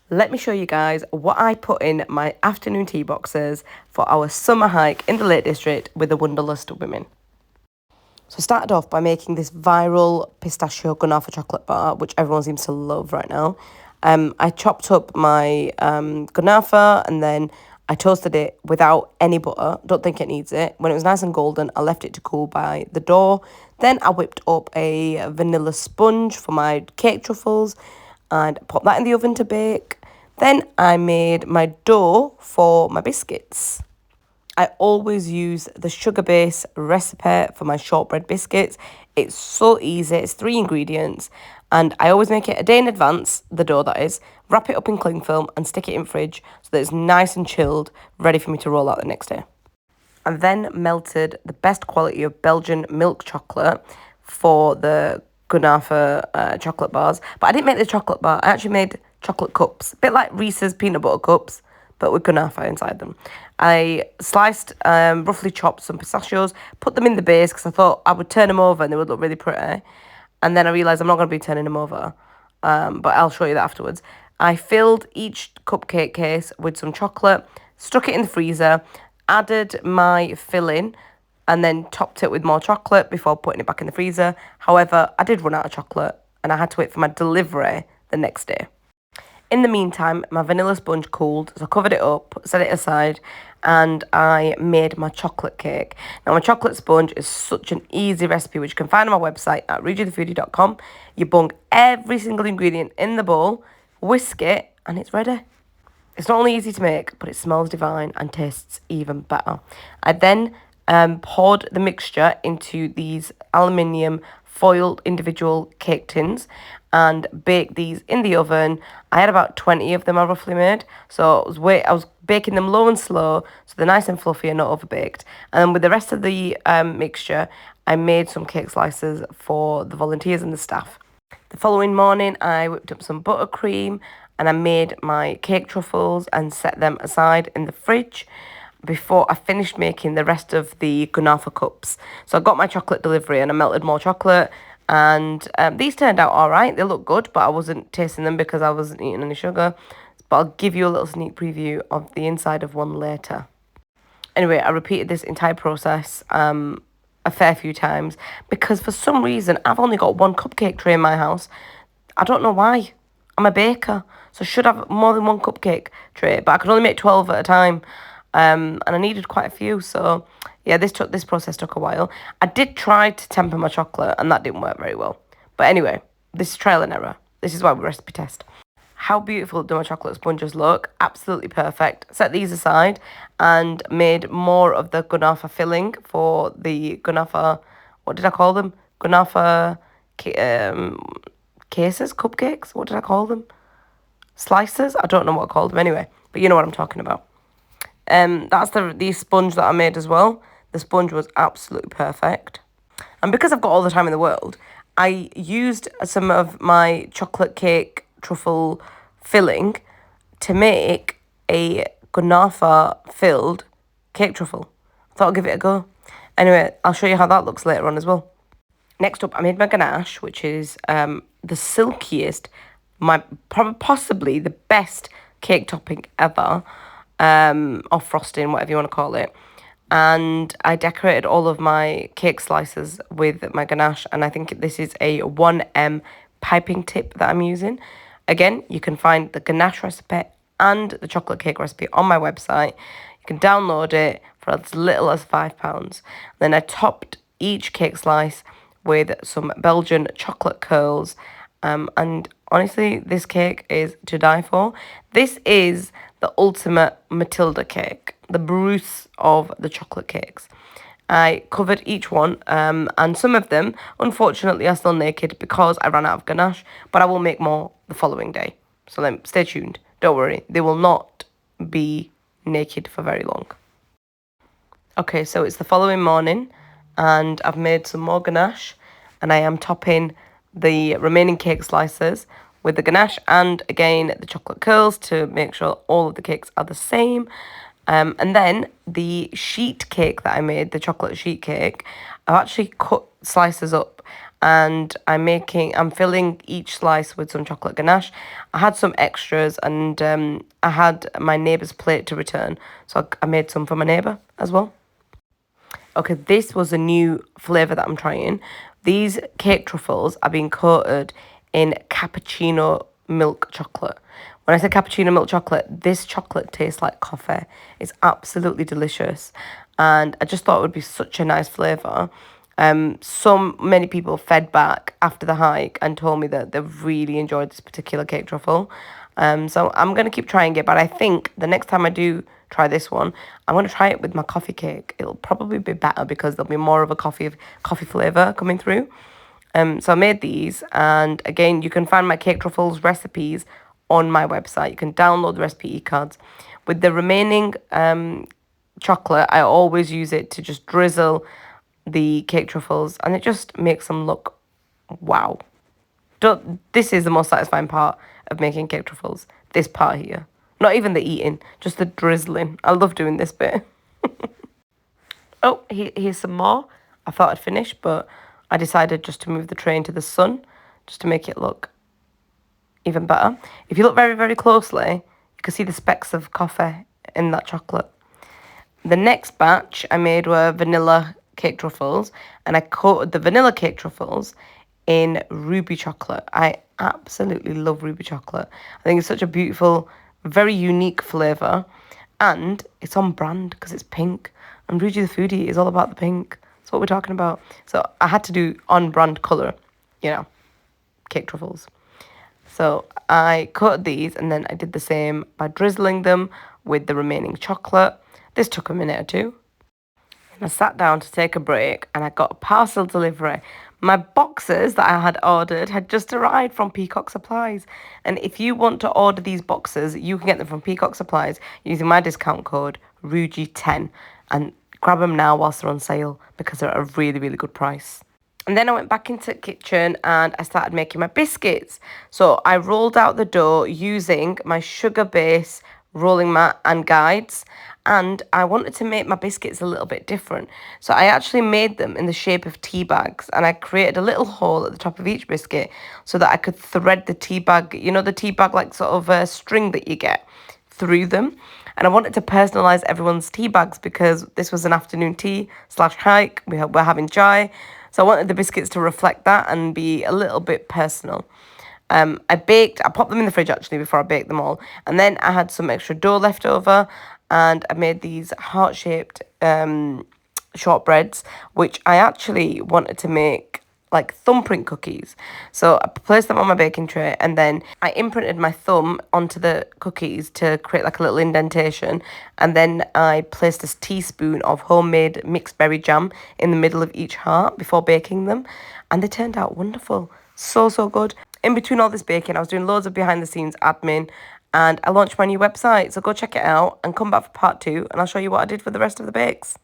let me show you guys what I put in my afternoon tea boxes for our summer hike in the Lake District with the Wanderlust women. So I started off by making this viral pistachio kunafa chocolate bar, which everyone seems to love right now. I chopped up my kunafa and then I toasted it without any butter. Don't think it needs it. When it was nice and golden, I left it to cool by the door. Then I whipped up a vanilla sponge for my cake truffles and popped that in the oven to bake. Then I made my dough for my biscuits. I always use the SugarBase recipe for my shortbread biscuits. It's so easy, it's 3 ingredients, and I always make it a day in advance, the dough that is, wrap it up in cling film and stick it in fridge so that it's nice and chilled, ready for me to roll out the next day. I then melted the best quality of Belgian milk chocolate for the kunafa chocolate bars, but I didn't make the chocolate bar, I actually made chocolate cups, a bit like Reese's peanut butter cups, but with kunafa inside them. I sliced, roughly chopped some pistachios, put them in the base because I thought I would turn them over and they would look really pretty. And then I realised I'm not going to be turning them over, but I'll show you that afterwards. I filled each cupcake case with some chocolate, stuck it in the freezer, added my filling, and then topped it with more chocolate before putting it back in the freezer. However, I did run out of chocolate and I had to wait for my delivery the next day. In the meantime, my vanilla sponge cooled, so I covered it up, set it aside, and I made my chocolate cake. Now, my chocolate sponge is such an easy recipe, which you can find on my website at roojithefoodie.com. You bung every single ingredient in the bowl, whisk it, and it's ready. It's not only easy to make, but it smells divine and tastes even better. I then poured the mixture into these aluminium foiled individual cake tins and baked these in the oven. I had about 20 of them I roughly made. So I was baking them low and slow so they're nice and fluffy and not overbaked. And then with the rest of the mixture, I made some cake slices for the volunteers and the staff. The following morning, I whipped up some buttercream and I made my cake truffles and set them aside in the fridge before I finished making the rest of the kunafa cups. So I got my chocolate delivery and I melted more chocolate, and these turned out all right. They look good, but I wasn't tasting them because I wasn't eating any sugar. But I'll give you a little sneak preview of the inside of one later. Anyway, I repeated this entire process a fair few times because for some reason I've only got one cupcake tray in my house. I don't know why. I'm a baker, so I should have more than one cupcake tray, but I could only make 12 at a time. And I needed quite a few, so yeah, this process took a while. I did try to temper my chocolate, and that didn't work very well. But anyway, this is trial and error. This is why we recipe test. How beautiful do my chocolate sponges look? Absolutely perfect. Set these aside and made more of the kunafa filling for the kunafa. What did I call them? Kunafa cases, cupcakes. What did I call them? Slices. I don't know what I called them anyway, but you know what I'm talking about. That's the sponge that I made as well. The sponge was absolutely perfect. And because I've got all the time in the world, I used some of my chocolate cake truffle filling to make a kunafa filled cake truffle. I thought I'd give it a go. Anyway, I'll show you how that looks later on as well. Next up, I made my ganache, which is the silkiest, possibly the best cake topping ever. Or frosting, whatever you want to call it. And I decorated all of my cake slices with my ganache, and I think this is a 1M piping tip that I'm using. Again, you can find the ganache recipe and the chocolate cake recipe on my website. You can download it for as little as £5. Then I topped each cake slice with some Belgian chocolate curls, and honestly, this cake is to die for. This is the ultimate Matilda cake, the Bruce of the chocolate cakes. I covered each one, and some of them, unfortunately, are still naked because I ran out of ganache, but I will make more the following day. So stay tuned. Don't worry, they will not be naked for very long. Okay, so it's the following morning, and I've made some more ganache, and I am topping the remaining cake slices with the ganache and again the chocolate curls to make sure all of the cakes are the same. And then the sheet cake that I made, the chocolate sheet cake, I've actually cut slices up and I'm filling each slice with some chocolate ganache. I had some extras, and I had my neighbour's plate to return, so I made some for my neighbour as well. Okay, this was a new flavour that I'm trying. These cake truffles are being coated in cappuccino milk chocolate. When I say cappuccino milk chocolate, this chocolate tastes like coffee. It's absolutely delicious. And I just thought it would be such a nice flavour. So many people fed back after the hike and told me that they really enjoyed this particular cake truffle. So I'm going to keep trying it, but I think the next time I do try this one, I'm going to try it with my coffee cake. It'll probably be better because there'll be more of a coffee flavour coming through. So I made these, and again, you can find my cake truffles recipes on my website. You can download the recipe e-cards. With the remaining chocolate, I always use it to just drizzle the cake truffles, and it just makes them look wow. This is the most satisfying part of making cake truffles. This part here. Not even the eating, just the drizzling. I love doing this bit. Oh, here's some more. I thought I'd finish, but I decided just to move the tray into the sun, just to make it look even better. If you look very, very closely, you can see the specks of coffee in that chocolate. The next batch I made were vanilla cake truffles, and I coated the vanilla cake truffles in ruby chocolate. I absolutely love ruby chocolate. I think it's such a beautiful, very unique flavour, and it's on brand because it's pink, and Rooji the Foodie is all about the pink. That's what we're talking about. So I had to do on brand colour, cake truffles. So I coated these, and then I did the same by drizzling them with the remaining chocolate. This took a minute or two. And I sat down to take a break, and I got a parcel delivery. My boxes that I had ordered had just arrived from Peacock Supplies. And if you want to order these boxes, you can get them from Peacock Supplies using my discount code Rooji10. And grab them now whilst they're on sale because they're at a really, really good price. And then I went back into the kitchen and I started making my biscuits. So I rolled out the dough using my SugarBase rolling mat and guides. And I wanted to make my biscuits a little bit different. So I actually made them in the shape of tea bags. And I created a little hole at the top of each biscuit so that I could thread the tea bag, the tea bag like sort of a string that you get through them. And I wanted to personalise everyone's tea bags because this was an afternoon tea / hike. We're having chai. So I wanted the biscuits to reflect that and be a little bit personal. I popped them in the fridge actually before I baked them all. And then I had some extra dough left over and I made these heart-shaped shortbreads, which I actually wanted to make like thumbprint cookies. So I placed them on my baking tray and then I imprinted my thumb onto the cookies to create like a little indentation. And then I placed a teaspoon of homemade mixed berry jam in the middle of each heart before baking them. And they turned out wonderful. So, so good. In between all this baking, I was doing loads of behind the scenes admin and I launched my new website. So go check it out and come back for part 2 and I'll show you what I did for the rest of the bakes.